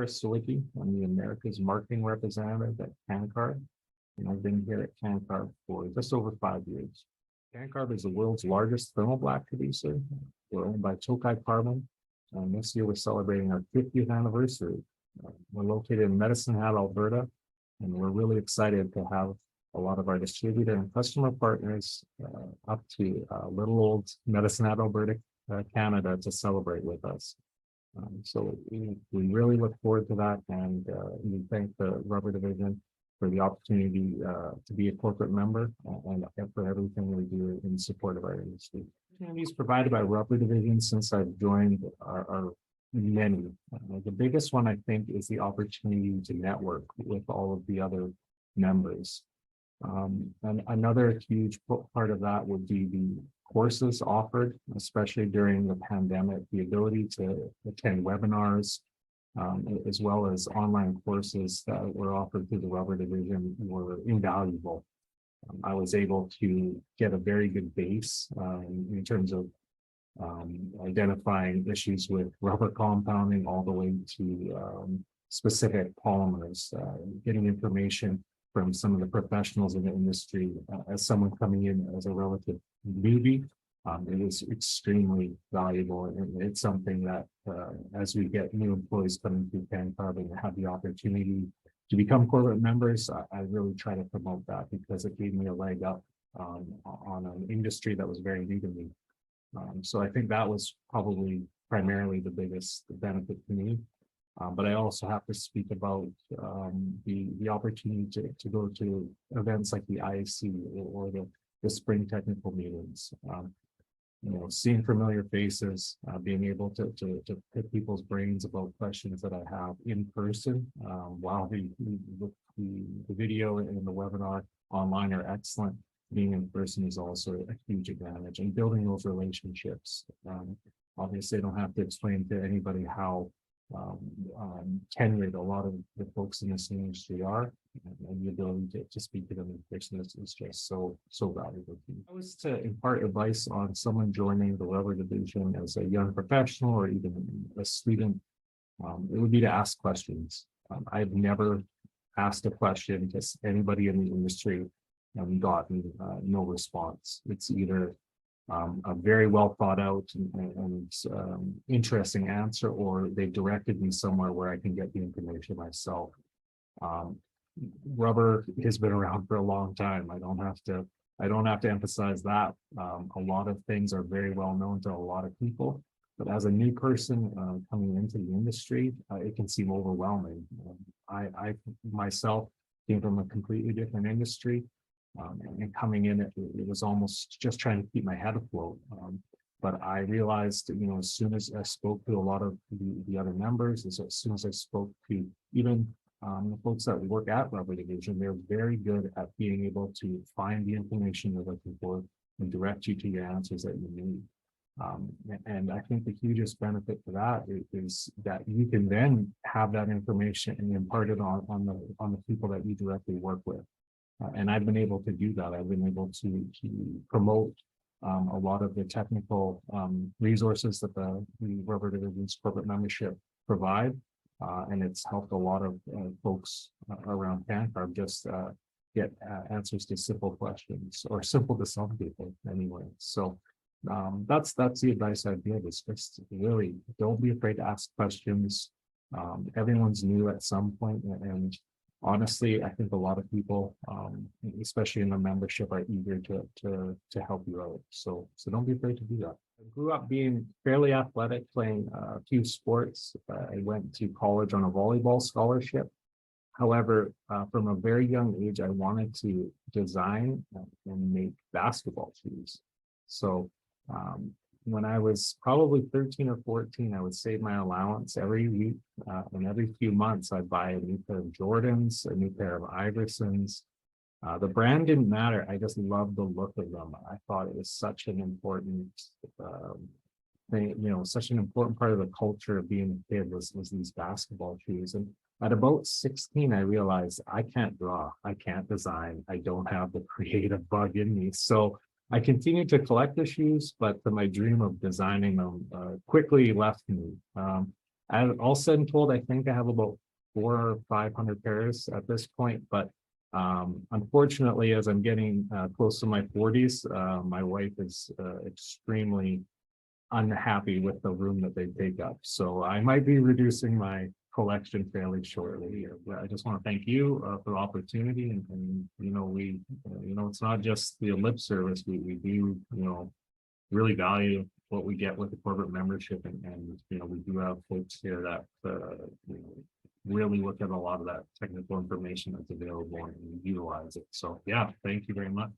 Sawicki. I'm the America's marketing representative at CanCarb, and I've been here at CanCarb for just over 5 years. CanCarb is the world's largest thermal black producer. We're owned by Tokai Carbon, and this year we're celebrating our 50th anniversary. We're located in Medicine Hat, Alberta, and we're really excited to have a lot of our distributor and customer partners up to little old Medicine Hat, Alberta, Canada, to celebrate with us. So we really look forward to that, and we thank the Rubber Division for the opportunity to be a corporate member and for everything we do in support of our industry. Opportunities provided by Rubber Division since I've joined are many. The biggest one, I think, is the opportunity to network with all of the other members. And another huge part of that would be the courses offered, especially during the pandemic. The ability to attend webinars, as well as online courses that were offered through the Rubber Division, were invaluable. I was able to get a very good base in terms of identifying issues with rubber compounding all the way to specific polymers, getting information from some of the professionals in the industry. As someone coming in as a relative newbie, it is extremely valuable, and it's something that as we get new employees coming through CanCarb and have the opportunity to become corporate members, I really try to promote that because it gave me a leg up on an industry that was very new to me. So I think that was probably primarily the biggest benefit to me. But I also have to speak about the opportunity to go to events like the IAC or the spring technical meetings. Seeing familiar faces, being able to pick people's brains about questions that I have in person, while the video and the webinar online are excellent, being in person is also a huge advantage, and building those relationships. Obviously, I don't have to explain to anybody how tenured a lot of the folks in this industry are, and the ability to speak to them in person is just so valuable to me. If I was to impart advice on someone joining the Rubber Division as a young professional or even a student, it would be to ask questions. I've never asked a question to anybody in the industry and gotten no response. It's either a very well thought out and interesting answer, or they directed me somewhere where I can get the information myself. Rubber has been around for a long time. I don't have to emphasize that. A lot of things are very well known to a lot of people, but as a new person coming into the industry, it can seem overwhelming. I myself came from a completely different industry. And coming in, it was almost just trying to keep my head afloat. But I realized, as soon as I spoke to a lot of the other members, as soon as I spoke to even the folks that work at Rubber Division, they're very good at being able to find the information you're looking for and direct you to your answers that you need. And I think the hugest benefit to that is that you can then have that information and impart it on the people that you directly work with. And I've been able to do that. I've been able to promote a lot of the technical resources that the Rubber Division's corporate membership provide. And it's helped a lot of folks around CanCarb just get answers to simple questions, or simple to some people anyway. So that's the advice I'd give, is just really don't be afraid to ask questions. Everyone's new at some point, and honestly, I think a lot of people, especially in the membership, are eager to help you out. So don't be afraid to do that. I grew up being fairly athletic, playing a few sports. I went to college on a volleyball scholarship. However, from a very young age, I wanted to design and make basketball shoes. So when I was probably 13 or 14, I would save my allowance every week, and every few months I'd buy a new pair of Jordans, a new pair of Iversons. The brand didn't matter. I just loved the look of them. I thought it was such an important thing, such an important part of the culture of being a kid was these basketball shoes. And at about 16, I realized I can't draw, I can't design, I don't have the creative bug in me. So I continued to collect the shoes, but my dream of designing them quickly left me. all said and told, I think I have about 400 or 500 pairs at this point, but unfortunately, as I'm getting close to my 40s, my wife is extremely unhappy with the room that they take up. So I might be reducing my collection fairly shortly. I just want to thank you for the opportunity, and you know, it's not just the lip service. We do, really value what we get with the corporate membership, and we do have folks here that really look at a lot of that technical information that's available and utilize it. So yeah, thank you very much.